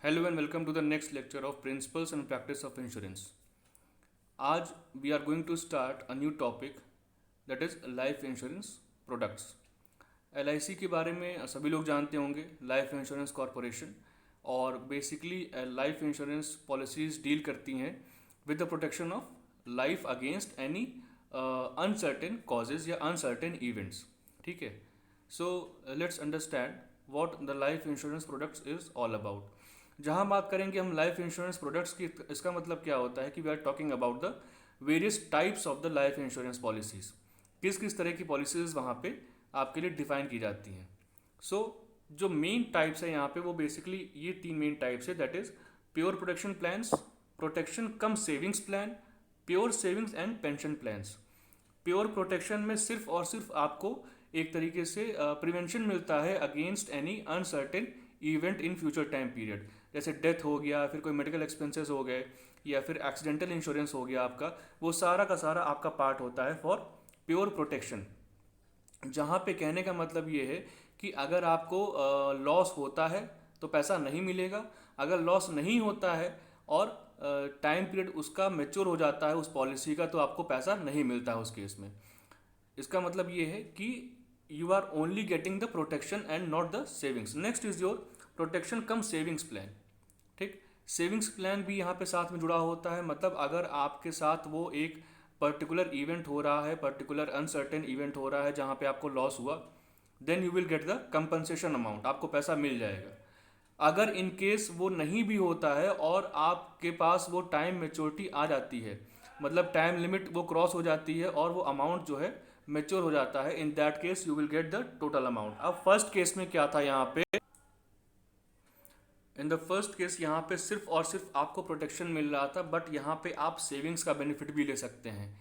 Hello and welcome to the next lecture of Principles and Practice of Insurance. आज we are going to start a new topic that is life insurance products. LIC के बारे में सभी लोग जानते होंगे, life insurance corporation, और basically life insurance policies deal करती हैं with the protection of life against any uncertain causes या अनसर्टेन इवेंट्स. ठीक है, so let's understand what the life insurance products is all about. जहाँ बात करेंगे हम लाइफ इंश्योरेंस प्रोडक्ट्स की, इसका मतलब क्या होता है कि we are talking about the various types of the life insurance policies. किस किस तरह की पॉलिसीज वहाँ पे आपके लिए डिफाइन की जाती हैं. सो जो मेन टाइप्स है यहाँ पे वो बेसिकली ये तीन मेन टाइप्स है, that is pure protection plans, protection cum savings plan, pure savings and pension plans. Pure protection में सिर्फ और सिर्फ आपको एक तरीके से प्रिवेंशन मिलता है against any uncertain event in future time period, जैसे डेथ हो गया, फिर कोई मेडिकल एक्सपेंसेस हो गए, या फिर एक्सीडेंटल इंश्योरेंस हो गया आपका. वो सारा का सारा आपका पार्ट होता है फॉर प्योर प्रोटेक्शन. जहाँ पे कहने का मतलब ये है कि अगर आपको लॉस होता है तो पैसा नहीं मिलेगा, अगर लॉस नहीं होता है और टाइम पीरियड उसका मैच्योर हो जाता है उस पॉलिसी का, तो आपको पैसा नहीं मिलता है उस केस में. इसका मतलब ये है कि you are only getting the protection and not the savings. Next is your protection cum savings plan. ठीक, सेविंग्स प्लान भी यहाँ पे साथ में जुड़ा होता है. मतलब अगर आपके साथ वो एक पर्टिकुलर इवेंट हो रहा है, पर्टिकुलर अनसर्टेन इवेंट हो रहा है जहाँ पे आपको लॉस हुआ, then you will get the compensation amount, आपको पैसा मिल जाएगा. अगर इन केस वो नहीं भी होता है और आपके पास वो टाइम मेच्योरिटी आ जाती है, मतलब टाइम लिमिट वो क्रॉस हो जाती है और वो अमाउंट जो है मेच्योर हो जाता है, in that case you will get the total amount. अब फर्स्ट केस में क्या था यहाँ पे, इन द फर्स्ट केस यहाँ पे सिर्फ और सिर्फ आपको प्रोटेक्शन मिल रहा था, बट यहाँ पे आप सेविंग्स का बेनिफिट भी ले सकते हैं.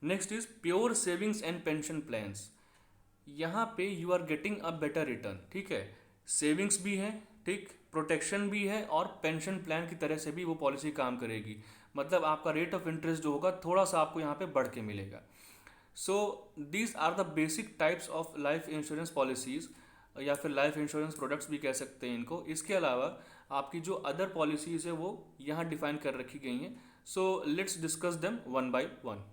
Next is pure savings and pension plans. यहाँ पे you are getting a better return. ठीक है, सेविंग्स भी है, ठीक, प्रोटेक्शन भी है, और पेंशन प्लान की तरह से भी वो पॉलिसी काम करेगी. मतलब आपका रेट ऑफ इंटरेस्ट जो होगा थोड़ा सा आपको यहाँ पे बढ़ के मिलेगा. So these are the basic types of life insurance policies, या फिर लाइफ इंश्योरेंस प्रोडक्ट्स भी कह सकते हैं इनको. इसके अलावा आपकी जो अदर पॉलिसीज़ है वो यहाँ डिफाइन कर रखी गई हैं. So let's discuss them one by one.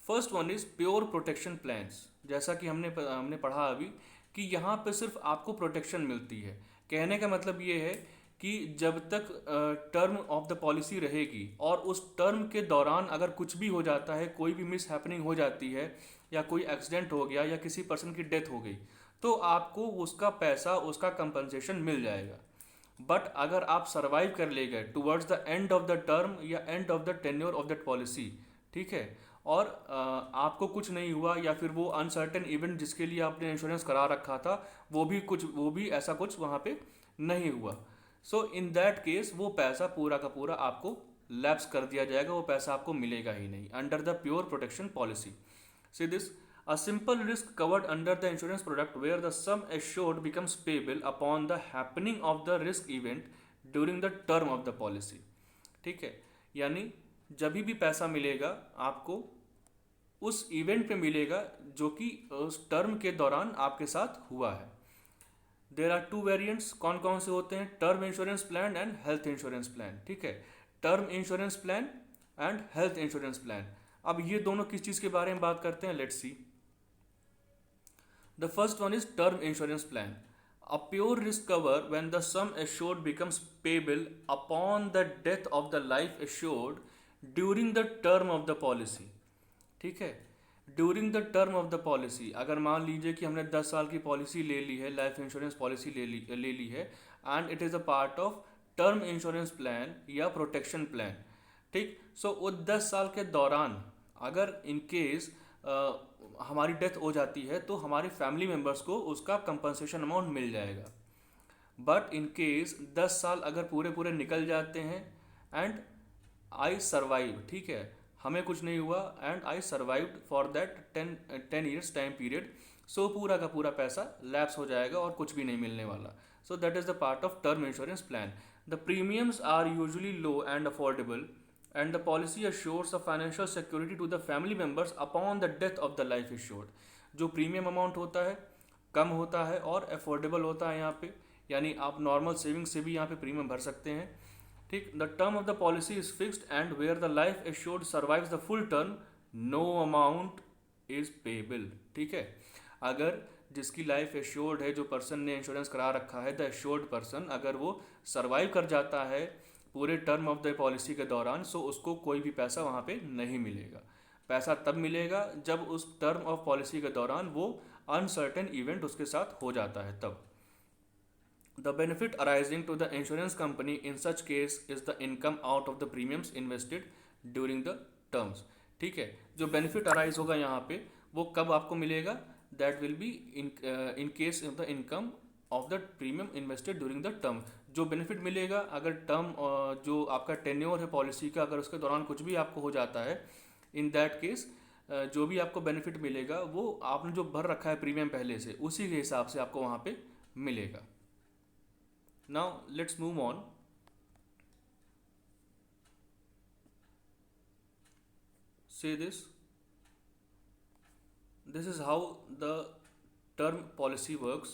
First one is pure protection plans. जैसा कि हमने पढ़ा अभी कि यहाँ पे सिर्फ आपको प्रोटेक्शन मिलती है. कहने का मतलब ये है कि जब तक टर्म ऑफ द पॉलिसी रहेगी और उस टर्म के दौरान अगर कुछ भी हो जाता है, कोई भी मिस हैपनिंग हो जाती है, या कोई एक्सीडेंट हो गया, या किसी पर्सन की डेथ हो गई, तो आपको उसका पैसा, उसका कंपनसेशन मिल जाएगा. बट अगर आप सर्वाइव कर ले गए towards the end of the term या end of the tenure of that policy, ठीक है, और आपको कुछ नहीं हुआ, या फिर वो अनसर्टेन इवेंट जिसके लिए आपने इंश्योरेंस करा रखा था वो भी ऐसा कुछ वहाँ पे नहीं हुआ, सो इन दैट केस वो पैसा पूरा का पूरा आपको लैप्स कर दिया जाएगा, वो पैसा आपको मिलेगा ही नहीं under the pure protection policy. See this, a simple risk covered under the insurance product where the sum assured becomes payable upon the happening of the risk event during the term of the policy. ठीक है, यानी जब भी पैसा मिलेगा आपको उस event पे मिलेगा जो कि उस टर्म के दौरान आपके साथ हुआ है. There are two variants. कौन कौन से होते हैं? Term insurance plan and health insurance plan. ठीक है, term insurance plan and health insurance plan. अब ये दोनों किस चीज़ के बारे में बात करते हैं, let's see. The first one is term insurance plan. A pure risk cover when the sum assured becomes payable upon the death of the life assured during the term of the policy. ठीक है, during the term of the policy. अगर मान लीजिए कि हमने 10 साल की policy ले ली है, लाइफ इंश्योरेंस पॉलिसी ले ली है, and it is a part of term insurance plan या प्रोटेक्शन प्लान. ठीक, सो वो 10 साल के दौरान अगर इन केस हमारी डेथ हो जाती है तो हमारे फैमिली मेम्बर्स को उसका कंपनसेशन अमाउंट मिल जाएगा. बट इन केस 10 साल अगर पूरे पूरे निकल जाते हैं एंड आई सर्वाइव, ठीक है, हमें कुछ नहीं हुआ and I survived for that 10 years time period, so पूरा का पूरा पैसा लैप्स हो जाएगा और कुछ भी नहीं मिलने वाला. So that is the part of term insurance plan. The premiums are usually low and affordable and the policy assures a financial security to the family members upon the death of the life assured. जो premium amount होता है कम होता है और affordable होता है यहाँ पे. यानी आप नॉर्मल सेविंग से भी यहाँ पे प्रीमियम भर सकते हैं। ठीक, the term of the policy is fixed and where the life assured survives the full term no amount is payable. ठीक है, अगर जिसकी लाइफ एश्योर्ड है, जो पर्सन ने इंश्योरेंस करा रखा है, द एश्योर्ड पर्सन, अगर वो सर्वाइव कर जाता है पूरे टर्म ऑफ द पॉलिसी के दौरान, सो उसको कोई भी पैसा वहाँ पे नहीं मिलेगा। पैसा तब मिलेगा जब उस टर्म ऑफ पॉलिसी के दौरान वो अनसर्टेन इवेंट उसके साथ हो जाता है तब। The benefit arising to the insurance company in such case is the income out of the premiums invested during the terms. ठीक है, जो बेनिफिट अराइज होगा यहाँ पे वो कब आपको मिलेगा, that will be in case of the income of the premium invested during the term. जो बेनिफिट मिलेगा अगर टर्म जो आपका टेन्योर है पॉलिसी का, अगर उसके दौरान कुछ भी आपको हो जाता है, इन दैट केस जो भी आपको बेनिफिट मिलेगा वो आपने जो भर रखा है प्रीमियम पहले से, उसी के हिसाब से आपको वहाँ पे मिलेगा। Now let's move on. Say this is how the term policy works.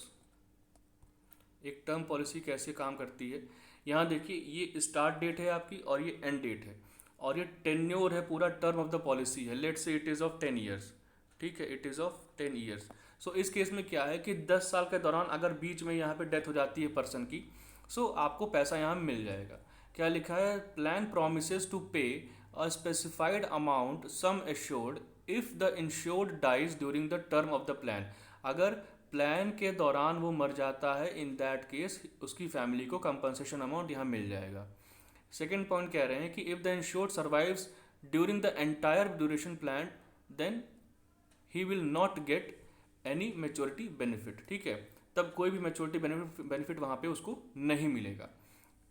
एक टर्म पॉलिसी कैसे काम करती है, यहाँ देखिए ये स्टार्ट डेट है आपकी और ये एंड डेट है, और ये टेन्योर है, पूरा टर्म ऑफ द पॉलिसी है। Let's say it is of 10 years. ठीक है, इट इज़ ऑफ 10 ईयर्स। सो इस केस में क्या है कि 10 साल के दौरान अगर बीच में यहाँ पे डेथ हो जाती है पर्सन की, सो आपको पैसा यहाँ मिल जाएगा। क्या लिखा है, plan promises to pay a specified amount sum assured if the insured dies during the term of the plan. अगर प्लान के दौरान वो मर जाता है, इन दैट केस उसकी फैमिली को कंपनसेशन अमाउंट यहाँ मिल जाएगा। सेकेंड पॉइंट कह रहे हैं कि if the insured survives during the entire duration plan then he will not get any maturity benefit. ठीक है, तब कोई भी मेच्योरिटी बेनिफिट वहाँ पे उसको नहीं मिलेगा।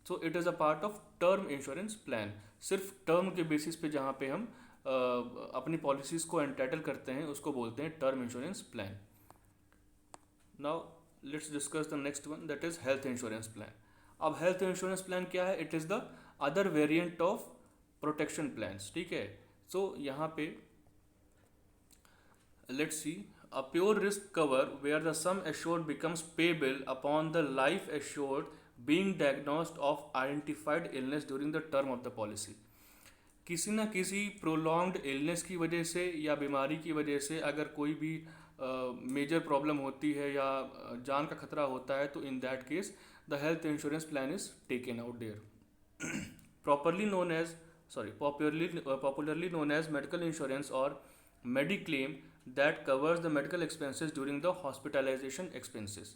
सो it is a part of term insurance plan. सिर्फ टर्म के बेसिस पे जहाँ पे हम अपनी पॉलिसीज़ को एंटाइटल करते हैं उसको बोलते हैं term insurance plan. Now let's discuss the next one, that is health insurance plan. अब हेल्थ इंश्योरेंस प्लान क्या है, it is the other variant of protection plans. ठीक है, सो यहाँ पे let's see, a pure risk cover where the sum assured becomes payable upon the life assured being diagnosed of identified illness during the term of the policy। किसी ना किसी prolonged illness की वजह से या बीमारी की वजह से अगर कोई भी मेजर प्रॉब्लम होती है या जान का खतरा होता है, तो in that case the health insurance plan is taken out there. Properly known as popularly known as medical insurance और mediclaim that covers the medical expenses during the hospitalisation expenses.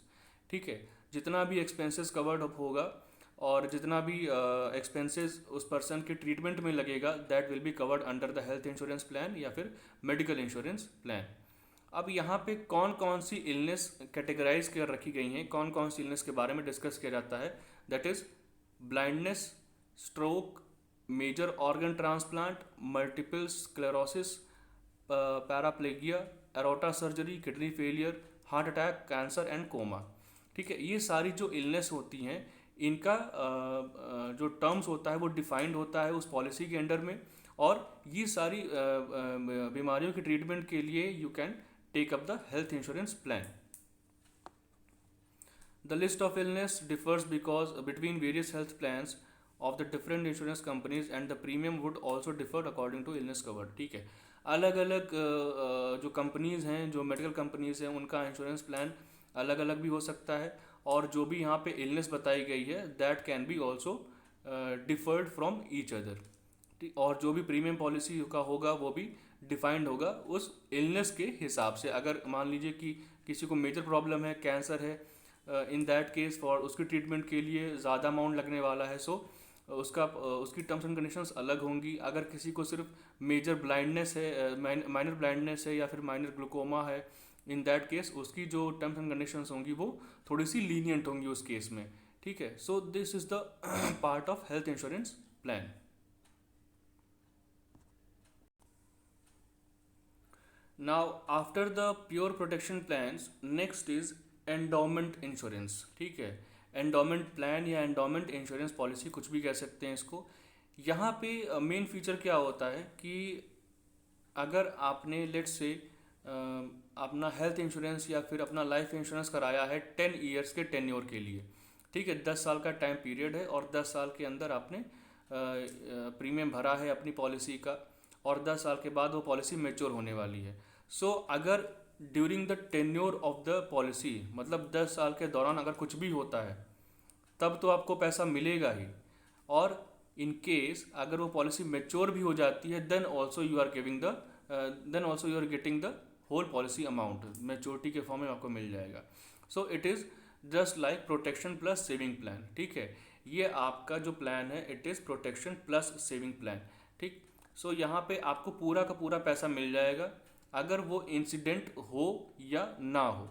ठीक है, जितना भी एक्सपेंसेस कवर्ड अप होगा और जितना भी expenses उस पर्सन के ट्रीटमेंट में लगेगा, that will be covered under the health insurance plan या फिर मेडिकल इंश्योरेंस प्लान। अब यहाँ पे कौन कौन सी इलनेस कैटेगराइज कर रखी गई हैं, कौन कौन सी इलनेस के बारे में डिस्कस किया जाता है, that is blindness, stroke, major organ transplant, multiple sclerosis, paraplegia, aorta surgery, kidney failure, heart attack, cancer and coma. ठीक है, ये सारी जो इलनेस होती हैं इनका जो टर्म्स होता है वो डिफाइंड होता है उस पॉलिसी के अंडर में, और ये सारी बीमारियों के ट्रीटमेंट के लिए you can take up the health insurance plan. The list of illness differs because between various health plans of the different insurance companies and the premium would also differ according to illness covered. ठीक है, अलग अलग जो companies हैं, जो medical companies हैं, उनका insurance plan अलग अलग भी हो सकता है, और जो भी यहाँ पे इलनेस बताई गई है that can be also deferred from each other. और जो भी प्रीमियम पॉलिसी का होगा वो भी डिफाइंड होगा उस इलनेस के हिसाब से। अगर मान लीजिए कि किसी को मेजर प्रॉब्लम है, कैंसर है, इन दैट केस फॉर उसके ट्रीटमेंट के लिए ज़्यादा अमाउंट लगने वाला है, सो उसकी टर्म्स एंड कंडीशंस अलग होंगी। अगर किसी को सिर्फ मेजर ब्लाइंडनेस है, माइनर ब्लाइंडनेस है या फिर माइनर ग्लूकोमा है, इन दैट केस उसकी जो टर्म्स एंड कंडीशंस होंगी वो थोड़ी सी लीनियंट होंगी उस केस में। ठीक है, so this is the part of health insurance plan. Now after the pure protection plans next is endowment insurance. ठीक है, एंडोमेंट प्लान या एंडोमेंट इंश्योरेंस पॉलिसी, कुछ भी कह सकते हैं इसको। यहाँ पे मेन फीचर क्या होता है कि अगर आपने लेट्स से अपना हेल्थ इंश्योरेंस या फिर अपना लाइफ इंश्योरेंस कराया है 10 ईयर्स के टेन्योर के लिए, ठीक है, 10 साल का टाइम पीरियड है और 10 साल के अंदर आपने प्रीमियम भरा है अपनी पॉलिसी का, और 10 साल के बाद वो पॉलिसी मेच्योर होने वाली है। सो अगर during the tenure of the policy, मतलब 10 साल के दौरान अगर कुछ भी होता है तब तो आपको पैसा मिलेगा ही, और इन केस अगर वो पॉलिसी मेच्योर भी हो जाती है then also you are giving the then also you are getting the whole policy amount maturity के फॉर्म में आपको मिल जाएगा। So it is just like protection plus saving plan. ठीक है, ये आपका जो प्लान है it is protection plus saving plan. ठीक, सो यहाँ पे आपको पूरा का पूरा पैसा मिल जाएगा अगर वो इंसिडेंट हो या ना हो।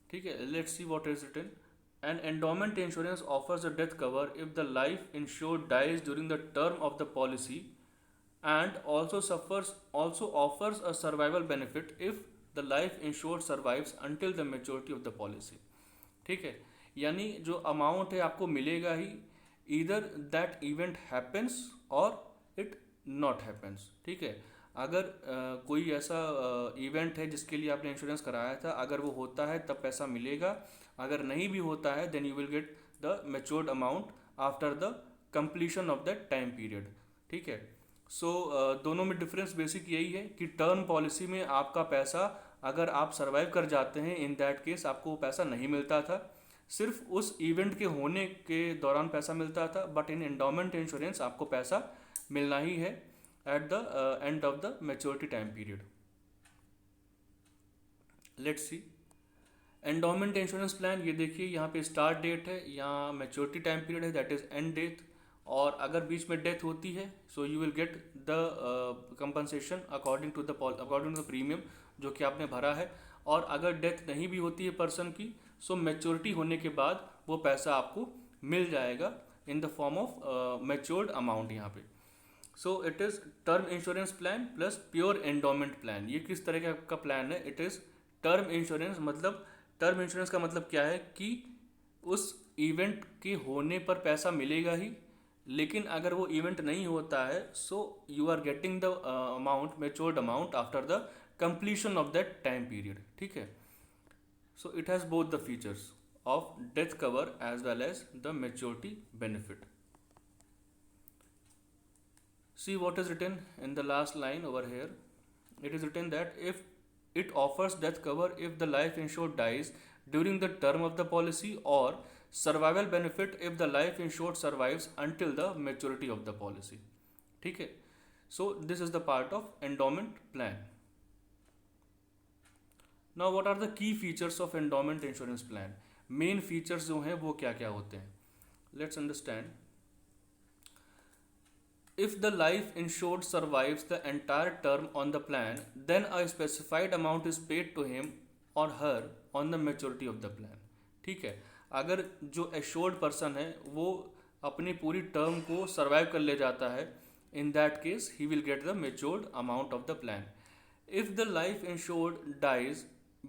ठीक है, let's see what is written. An endowment insurance offers a death cover if the life insured dies during the term of the policy, and also offers a survival benefit if the life insured survives until the maturity of the policy। ठीक है, यानी जो amount है आपको मिलेगा ही, इधर that event happens और it not happens. ठीक है, अगर कोई ऐसा इवेंट है जिसके लिए आपने इंश्योरेंस कराया था, अगर वो होता है तब पैसा मिलेगा, अगर नहीं भी होता है then you will get the matured amount after the completion of that time period. ठीक है, सो दोनों में डिफरेंस बेसिक यही है कि टर्म पॉलिसी में आपका पैसा अगर आप सर्वाइव कर जाते हैं इन दैट केस आपको वो पैसा नहीं मिलता था, सिर्फ उस इवेंट के होने के दौरान पैसा मिलता था, बट इन एंडोमेंट इंश्योरेंस आपको पैसा मिलना ही है at the end of the maturity time period. Let's see endowment insurance plan. ये देखिए यहाँ पे स्टार्ट डेट है, यहाँ मैच्योरिटी टाइम पीरियड है दैट इज एंड डेट, और अगर बीच में डेथ होती है so you will get the compensation according to the premium जो कि आपने भरा है, और अगर डेथ नहीं भी होती है पर्सन की सो मैच्योरिटी होने के बाद वो पैसा आपको मिल जाएगा in the form of matured amount यहाँ पे। सो it is term insurance plan plus pure endowment plan. ये किस तरह का प्लान है? इट इज़ टर्म इंश्योरेंस, मतलब टर्म इंश्योरेंस का मतलब क्या है कि उस इवेंट के होने पर पैसा मिलेगा ही, लेकिन अगर वो इवेंट नहीं होता है so you are getting the amount matured amount after the completion of that time period. ठीक है, so it has both the features of death cover as well as the maturity benefit. See what is written in the last line over here. It is written that if it offers death cover if the life insured dies during the term of the policy, or survival benefit if the life insured survives until the maturity of the policy. ठीक है, so this is the part of endowment plan. Now what are the key features of endowment insurance plan? Main features जो हैं वो क्या क्या होते हैं? Let's understand. If the life insured survives the entire term on the plan then a specified amount is paid to him और her on the maturity of the plan. ठीक है, अगर जो एश्योर्ड पर्सन है वो अपनी पूरी टर्म को सर्वाइव कर ले जाता है, in that case he will get the matured amount of the plan. If the life insured dies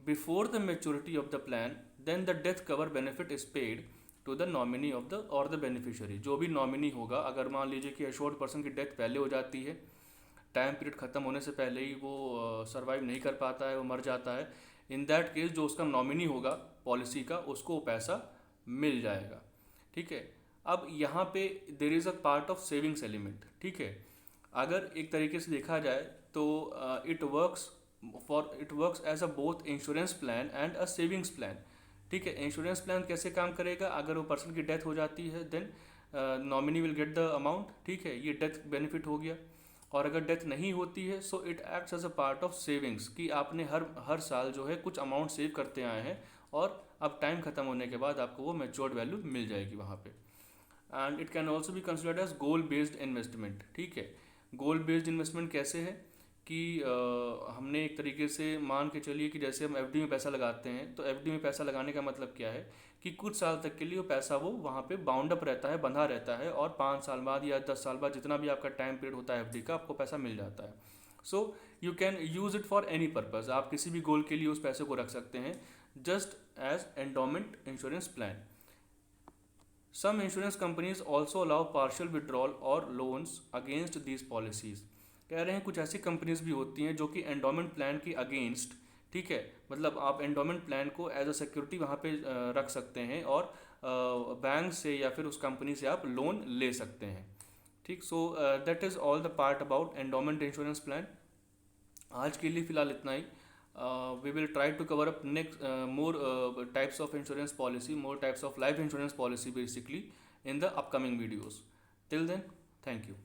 before the maturity of the plan then the death cover benefit is paid to the nominee of the or the beneficiary। जो भी nominee होगा, अगर मान लीजिए कि assured person की death पहले हो जाती है, टाइम पीरियड ख़त्म होने से पहले ही वो सर्वाइव नहीं कर पाता है, वो मर जाता है, इन दैट केस जो उसका नॉमिनी होगा पॉलिसी का उसको वो पैसा मिल जाएगा। ठीक है, अब यहाँ पे there is a part of savings element. ठीक है, अगर एक तरीके से देखा जाए तो it works as a both insurance plan and a savings plan. ठीक है, इंश्योरेंस प्लान कैसे काम करेगा? अगर वो पर्सन की डेथ हो जाती है then nominee will get the amount. ठीक है, ये डेथ बेनिफिट हो गया, और अगर डेथ नहीं होती है so it acts as a part of savings, कि आपने हर साल जो है कुछ अमाउंट सेव करते आए हैं और अब टाइम खत्म होने के बाद आपको वो मैच्योर्ड वैल्यू मिल जाएगी वहाँ पे। And it can also be considered as goal based investment. ठीक है, गोल बेस्ड इन्वेस्टमेंट कैसे है कि हमने एक तरीके से मान के चलिए कि जैसे हम एफडी में पैसा लगाते हैं, तो एफडी में पैसा लगाने का मतलब क्या है कि कुछ साल तक के लिए वो पैसा वो वहाँ पे बाउंड अप रहता है, बंधा रहता है, और 5 साल बाद या 10 साल बाद जितना भी आपका टाइम पीरियड होता है एफडी का, आपको पैसा मिल जाता है। So you can use it for any purpose, आप किसी भी गोल के लिए उस पैसे को रख सकते हैं, just as endowment insurance plan. Some insurance companies also allow partial withdrawal और लोन्स अगेंस्ट दीज पॉलिसीज़। कह रहे हैं कुछ ऐसी कंपनीज भी होती हैं जो कि एंडोमेंट प्लान की अगेंस्ट, ठीक है, मतलब आप एंडोमेंट प्लान को एज अ सिक्योरिटी वहाँ पे रख सकते हैं और बैंक से या फिर उस कंपनी से आप लोन ले सकते हैं। ठीक, सो that is all the part about endowment insurance plan. आज के लिए फ़िलहाल इतना ही। We will try to cover up next more types of insurance policy, more types of life insurance policy basically in the upcoming videos. Till then, thank you.